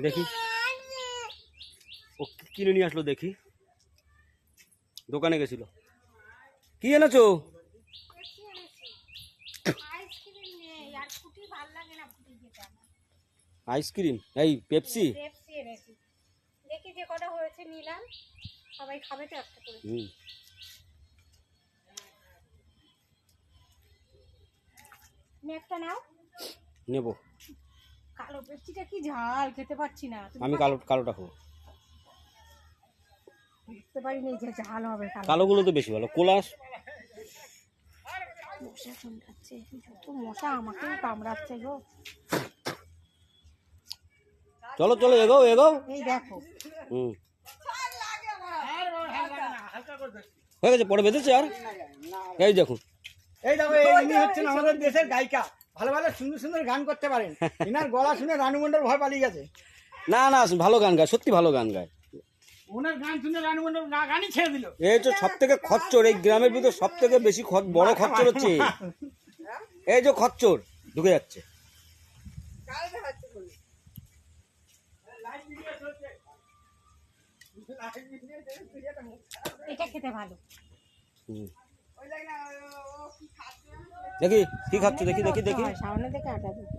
দেখি ও কিনে নিয়ে আসলো, দেখি দোকানে গেছিল। কি এনেছো? আইসক্রিম, এই পেপসি। দেখি যে কটা হয়েছে নিলাম, সবাই খাবে তো একটা করে। একটা নাও। নেবো। কালো পেপসিটা কি ঝাল, খেতে পারছি না। আমি কালোটা খাবো। বুঝতে পারিনি যে ঝাল হবে। কালোগুলো তো বেশি ভালো। কোলাস মশা কামড়াচ্ছে, যত মশা আমাকেও কামড়াচ্ছে গো। চলো চলো, এগো এগো। এই দেখো। হয়ে গেছে, পরে বেঁধেছে। আর এই দেখুন, এই দেখো, ইনি হচ্ছেন আমাদের দেশের গায়িকা। ভালো ভালো সুন্দর সুন্দর গান করতে পারেন। ইনার গলা শুনে রানু মণ্ডল ভয় পালিয়ে গেছে। না না, ভালো গান গায়, সত্যি ভালো গান গায়। ওনার গান শুনে রানু মণ্ডল গানই ছেড়ে দিল। এই তো সব থেকে খচ্চর, এই গ্রামের ভিতর সব থেকে বেশি বড় খচ্চর হচ্ছে এই যে খচ্চর ঢুকে যাচ্ছে। এটা খেতে ভালো। দেখি কি খাচ্ছ, দেখি দেখি দেখি। সামনে থেকে আটা দিতে